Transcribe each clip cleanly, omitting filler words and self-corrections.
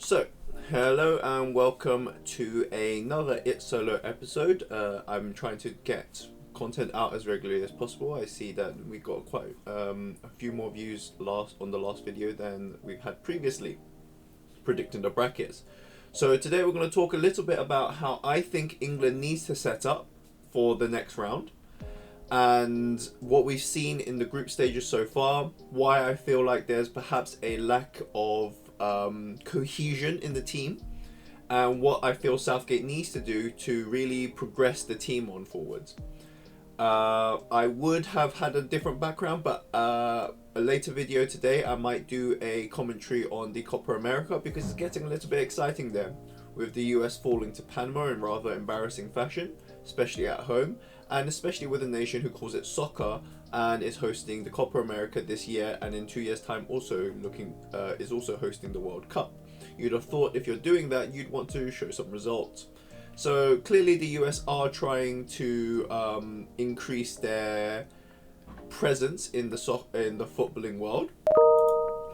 So, hello and welcome to another ITSOLO episode. I'm trying to get content out as regularly as possible. I see that we got quite a few more views on the last video than we've had previously, predicting the brackets. So today we're going to talk a little bit about how I think England needs to set up for the next round, and what we've seen in the group stages so far, why I feel like there's perhaps a lack of cohesion in the team, and what I feel Southgate needs to do to really progress the team on forwards. I would have had a different background, but a later video today I might do a commentary on the Copa America, because it's getting a little bit exciting there, with the US falling to Panama in rather embarrassing fashion, especially at home, and especially with a nation who calls it soccer and is hosting the Copa America this year, and in 2 years' time also is also hosting the World Cup. You'd have thought if you're doing that, you'd want to show some results. So clearly the US are trying to increase their presence in the footballing world,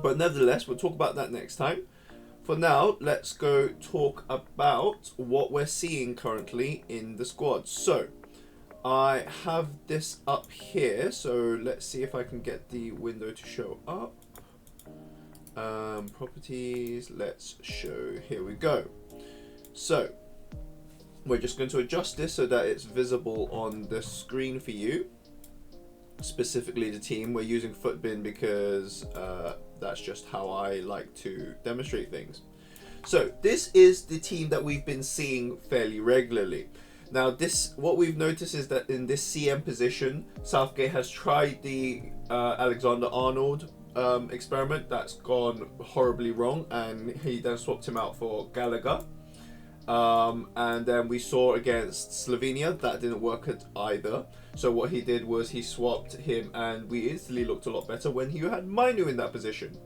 but nevertheless we'll talk about that next time. For now, let's go talk about what we're seeing currently in the squad. So I have this up here, so let's see if I can get the window to show up. Properties, let's show, here we go. So we're just going to adjust this so that it's visible on the screen for you, specifically the team. We're using Footbin because that's just how I like to demonstrate things. So this is the team that we've been seeing fairly regularly. Now what we've noticed is that in this CM position, Southgate has tried the Alexander-Arnold experiment. That's gone horribly wrong, and he then swapped him out for Gallagher. And then we saw against Slovenia that didn't work either. So what he did was he swapped him, and we instantly looked a lot better when he had Mainu in that position,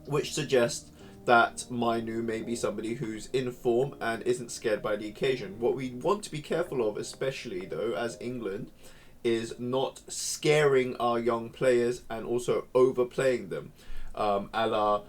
which suggests that Mainu may be somebody who's in form and isn't scared by the occasion. What we want to be careful of, especially though as England, is not scaring our young players and also overplaying them, a la,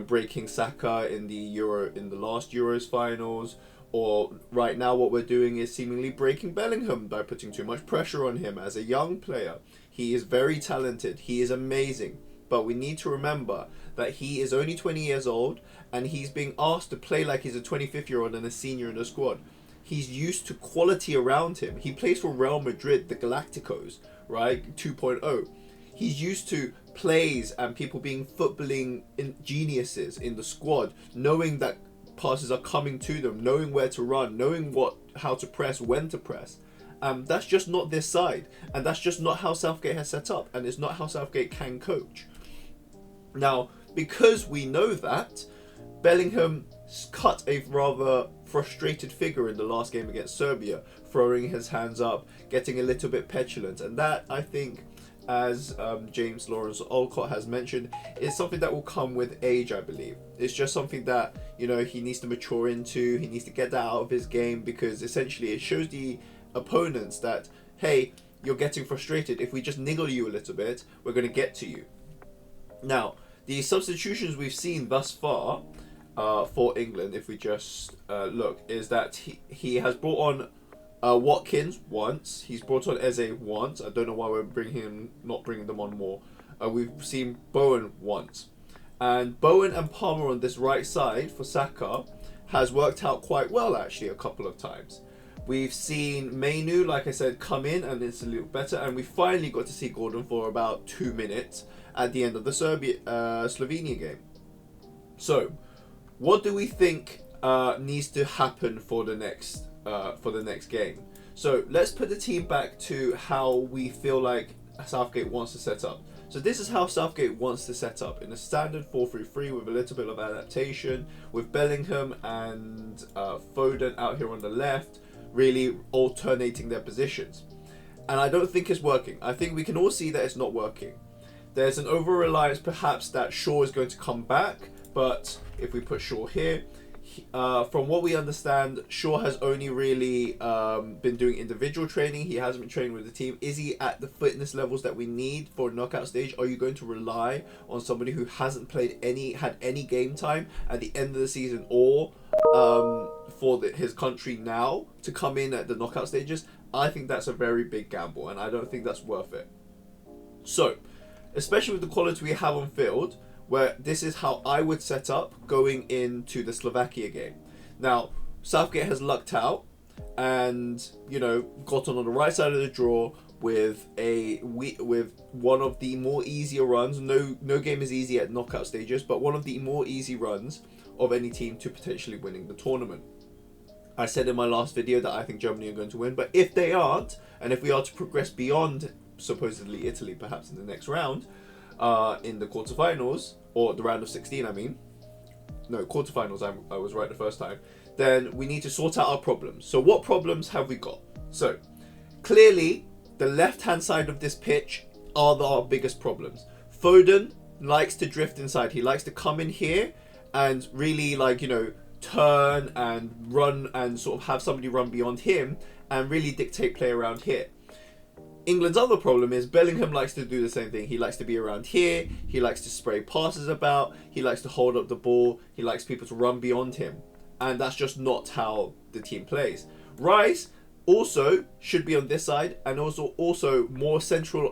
breaking Saka in the last Euros finals, or right now what we're doing is seemingly breaking Bellingham by putting too much pressure on him as a young player. He is very talented, he is amazing, but we need to remember that he is only 20 years old and he's being asked to play like he's a 25-year-old and a senior in the squad. He's used to quality around him. He plays for Real Madrid, the Galacticos, right? 2.0. He's used to plays and people being footballing geniuses in the squad, knowing that passes are coming to them, knowing where to run, knowing how to press, when to press. That's just not this side, and that's just not how Southgate has set up, and it's not how Southgate can coach. Now, because we know that, Bellingham cut a rather frustrated figure in the last game against Serbia, throwing his hands up, getting a little bit petulant, and that, I think, as James Lawrence Olcott has mentioned, is something that will come with age, I believe. It's just something that, he needs to mature into, he needs to get that out of his game, because essentially it shows the opponents that, hey, you're getting frustrated. If we just niggle you a little bit, we're going to get to you. Now, the substitutions we've seen thus far for England, if we just look, is that he has brought on Watkins once. He's brought on Eze once. I don't know why we're not bringing them on more. We've seen Bowen once. And Bowen and Palmer on this right side for Saka has worked out quite well, actually, a couple of times. We've seen Mainu, like I said, come in, and it's a little better. And we finally got to see Gordon for about 2 minutes at the end of the Slovenia game. So, what do we think needs to happen for the next game? So let's put the team back to how we feel like Southgate wants to set up. So this is how Southgate wants to set up, in a standard 4-3-3 with a little bit of adaptation, with Bellingham and Foden out here on the left, really alternating their positions. And I don't think it's working. I think we can all see that it's not working. There's an over-reliance perhaps that Shaw is going to come back, but if we put Shaw here, From what we understand, Shaw has only really been doing individual training. He hasn't been training with the team. Is he at the fitness levels that we need for a knockout stage? Are you going to rely on somebody who hasn't had any game time at the end of the season or for his country now to come in at the knockout stages? I think that's a very big gamble, and I don't think that's worth it. So, especially with the quality we have on field, where this is how I would set up going into the Slovakia game. Now, Southgate has lucked out and, you know, got on the right side of the draw with one of the more easier runs. No game is easy at knockout stages, but one of the more easy runs of any team to potentially winning the tournament. I said in my last video that I think Germany are going to win, but if they aren't, and if we are to progress beyond supposedly Italy perhaps in the next round, in the quarterfinals, or the round of 16 quarterfinals, I was right the first time, then we need to sort out our problems. So what problems have we got? So clearly the left hand side of this pitch are our biggest problems. Foden likes to drift inside. He likes to come in here and really, like, you know, turn and run and sort of have somebody run beyond him and really dictate play around here. England's other problem is Bellingham likes to do the same thing. He likes to be around here. He likes to spray passes about. He likes to hold up the ball. He likes people to run beyond him. And that's just not how the team plays. Rice also should be on this side and also more central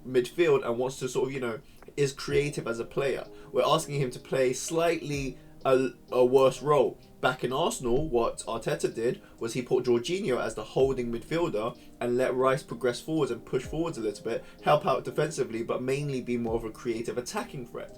midfield and wants to sort of, you know, is creative as a player. We're asking him to play slightly a worse role. Back in Arsenal, what Arteta did was he put Jorginho as the holding midfielder and let Rice progress forwards and push forwards a little bit, help out defensively, but mainly be more of a creative attacking threat.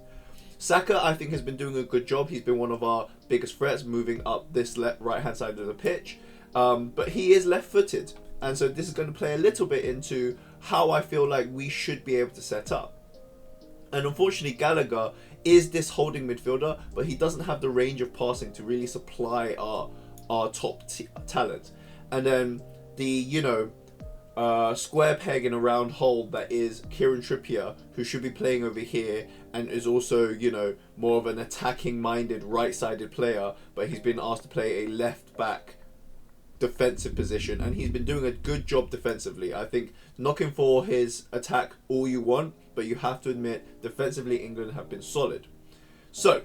Saka, I think, has been doing a good job. He's been one of our biggest threats moving up this right-hand side of the pitch. But he is left-footed. And so this is going to play a little bit into how I feel like we should be able to set up. And unfortunately, Gallagher is this holding midfielder, but he doesn't have the range of passing to really supply our top talent. And then the, you know, square peg in a round hole that is Kieran Trippier, who should be playing over here and is also, you know, more of an attacking-minded, right-sided player, but he's been asked to play a left-back defensive position, and he's been doing a good job defensively. I think knock him for his attack all you want, but you have to admit, defensively, England have been solid. So,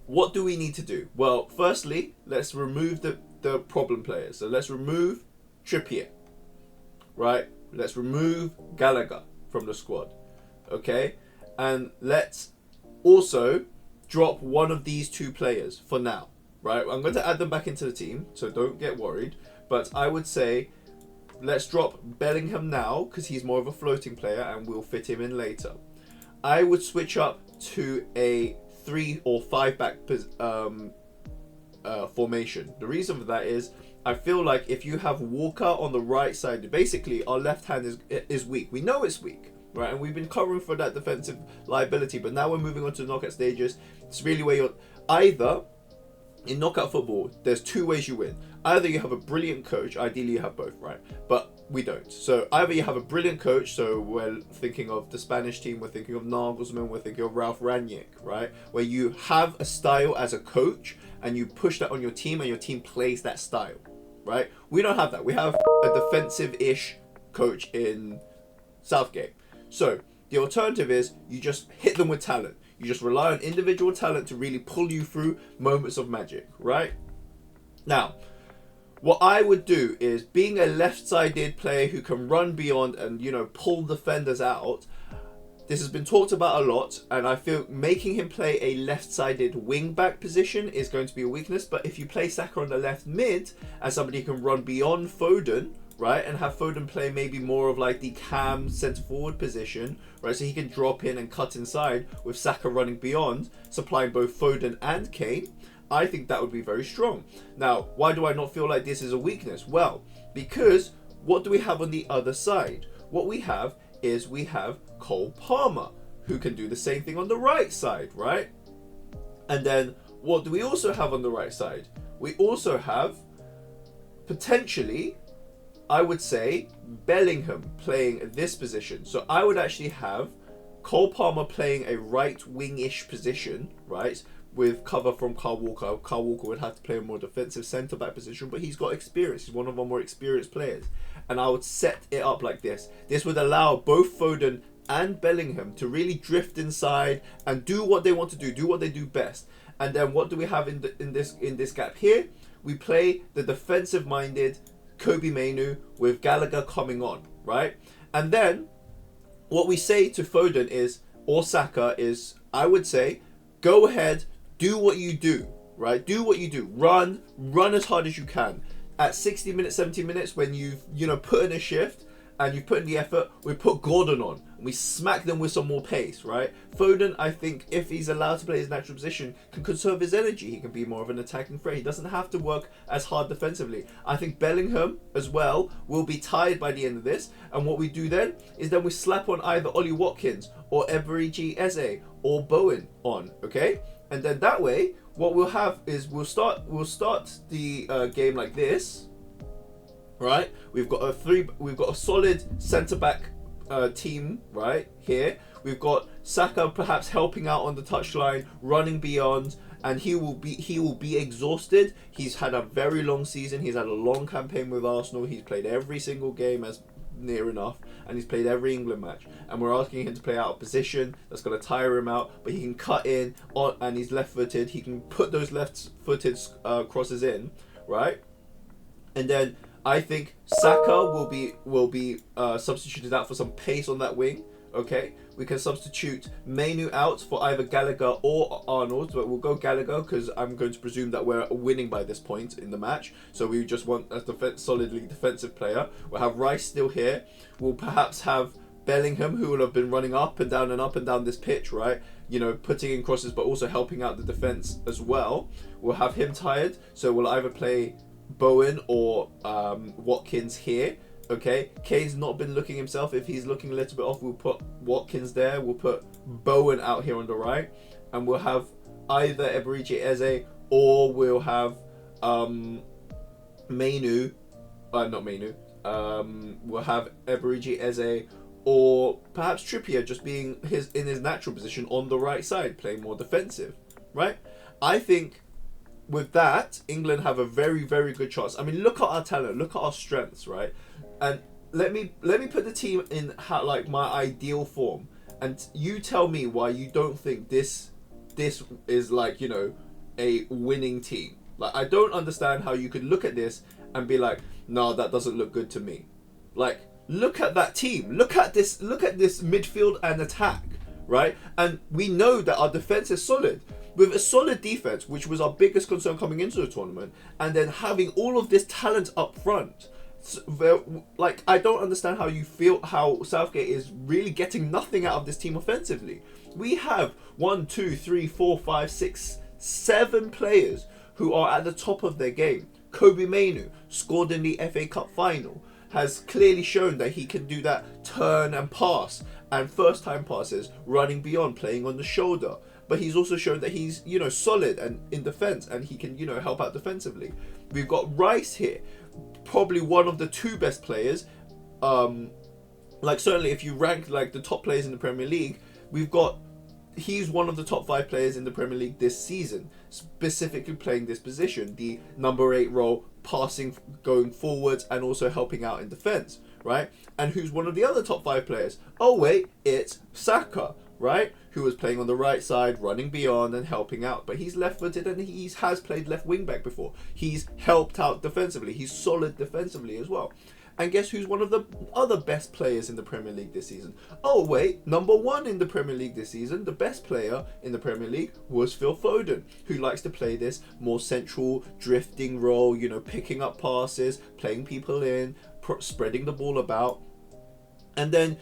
what do we need to do? Well, firstly, let's remove the problem players. So let's remove Trippier, right? Let's remove Gallagher from the squad, okay? And let's also drop one of these two players for now, right? I'm going to add them back into the team, so don't get worried. But I would say let's drop Bellingham now because he's more of a floating player and we'll fit him in later. I would switch up to a 3 or 5 back formation. The reason for that is I feel like if you have Walker on the right side, basically our left hand is weak. We know it's weak, right? And we've been covering for that defensive liability, but now we're moving on to the knockout stages. It's really where you're either in knockout football, there's two ways you win. Either you have a brilliant coach, ideally you have both, right? But we don't. So either you have a brilliant coach, so we're thinking of the Spanish team, we're thinking of Nagelsmann, we're thinking of Ralf Rangnick, right? Where you have a style as a coach and you push that on your team and your team plays that style, right? We don't have that. We have a defensive-ish coach in Southgate. So the alternative is you just hit them with talent. You just rely on individual talent to really pull you through moments of magic, right? Now, what I would do is, being a left-sided player who can run beyond and, you know, pull defenders out, this has been talked about a lot, and I feel making him play a left-sided wing-back position is going to be a weakness, but if you play Saka on the left mid as somebody who can run beyond Foden, right, and have Foden play maybe more of like the cam centre-forward position, right, so he can drop in and cut inside with Saka running beyond, supplying both Foden and Kane, I think that would be very strong. Now, why do I not feel like this is a weakness? Well, because what do we have on the other side? What we have is we have Cole Palmer, who can do the same thing on the right side, right? And then what do we also have on the right side? We also have, potentially, I would say, Bellingham playing this position. So I would actually have Cole Palmer playing a right wing-ish position, right? with cover from Kyle Walker. Kyle Walker would have to play a more defensive centre-back position, but he's got experience. He's one of our more experienced players. And I would set it up like this. This would allow both Foden and Bellingham to really drift inside and do what they want to do what they do best. And then what do we have in this gap here? We play the defensive-minded Kobe Mainoo with Gallagher coming on, right? And then what we say to Foden is, or Saka is, I would say, go ahead, do what you do, right? Do what you do. Run as hard as you can. At 60 minutes, 70 minutes, when you've, put in a shift and you've put in the effort, we put Gordon on and we smack them with some more pace, right? Foden, I think, if he's allowed to play his natural position, can conserve his energy. He can be more of an attacking threat. He doesn't have to work as hard defensively. I think Bellingham, as well, will be tired by the end of this. And what we do then is we slap on either Ollie Watkins or Eberechi Eze or Bowen on, okay? And then that way, what we'll have is we'll start the game like this, right? We've got a solid centre back team right here. We've got Saka perhaps helping out on the touchline, running beyond, and he will be exhausted. He's had a very long season. He's had a long campaign with Arsenal. He's played every single game as near enough, and he's played every England match, and we're asking him to play out of position. That's going to tire him out, but he can cut in on, and he's left-footed. He can put those left-footed crosses in, right? And then I think Saka will be substituted out for some pace on that wing. Okay, we can substitute Mainoo out for either Gallagher or Arnold, but we'll go Gallagher because I'm going to presume that we're winning by this point in the match. So we just want a solidly defensive player. We'll have Rice still here. We'll perhaps have Bellingham, who will have been running up and down this pitch, right? Putting in crosses, but also helping out the defense as well. We'll have him tired, so we'll either play Bowen or Watkins here. Okay, Kane's not been looking himself. If he's looking a little bit off, we'll put Watkins there. We'll put Bowen out here on the right, and we'll have either Eberechi Eze or we'll have Mainoo. Not Mainoo. We'll have Eberechi Eze or perhaps Trippier just being in his natural position on the right side, playing more defensive, right? I think with that, England have a very, very good chance. I mean, look at our talent, look at our strengths, right? And let me put the team in my ideal form, and you tell me why you don't think this is a winning team. Like, I don't understand how you could look at this and be like, no, that doesn't look good to me. Like, look at that team. Look at this midfield and attack, right? And we know that our defense is solid. With a solid defense, which was our biggest concern coming into the tournament, and then having all of this talent up front, I don't understand how Southgate is really getting nothing out of this team offensively. We have 1, 2, 3, 4, 5, 6, 7 players who are at the top of their game. Kobe Mainoo scored in the FA Cup final, has clearly shown that he can do that turn and pass and first time passes, running beyond, playing on the shoulder. But he's also shown that he's, solid and in defense, and he can, help out defensively. We've got Rice here, probably one of the 2 best players. Certainly if you rank the top players in the Premier League, he's one of the top 5 players in the Premier League this season, specifically playing this position, the number 8 role, passing, going forwards, and also helping out in defense, right? And who's one of the other top 5 players? Oh wait, it's Saka, right? Who was playing on the right side, running beyond and helping out. But he's left-footed and he has played left wing-back before. He's helped out defensively. He's solid defensively as well. And guess who's one of the other best players in the Premier League this season? Oh wait, number 1 in the Premier League this season, the best player in the Premier League was Phil Foden, who likes to play this more central drifting role, picking up passes, playing people in, spreading the ball about. And then,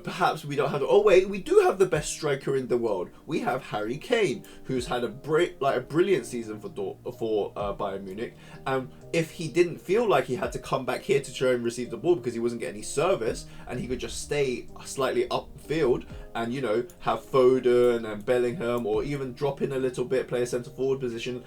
perhaps we don't have... Oh, wait, we do have the best striker in the world. We have Harry Kane, who's had a brilliant season for Bayern Munich. And if he didn't feel like he had to come back here to try and receive the ball because he wasn't getting any service, and he could just stay slightly upfield and, have Foden and Bellingham, or even drop in a little bit, play a centre-forward position...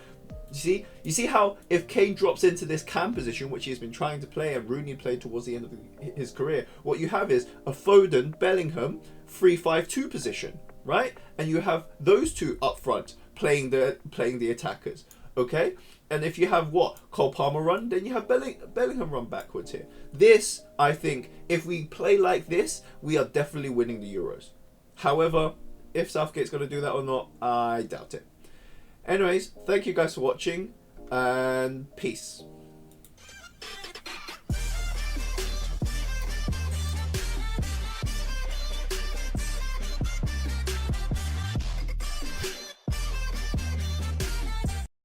You see how if Kane drops into this cam position, which he's been trying to play, and Rooney played towards the end of his career, what you have is a Foden, Bellingham, 3-5-2 position, right? And you have those 2 up front, playing the attackers. Okay, and if you have what Cole Palmer run, then you have Bellingham run backwards here. This, I think, if we play like this, we are definitely winning the Euros. However, if Southgate's going to do that or not, I doubt it. Anyways, thank you guys for watching, and peace.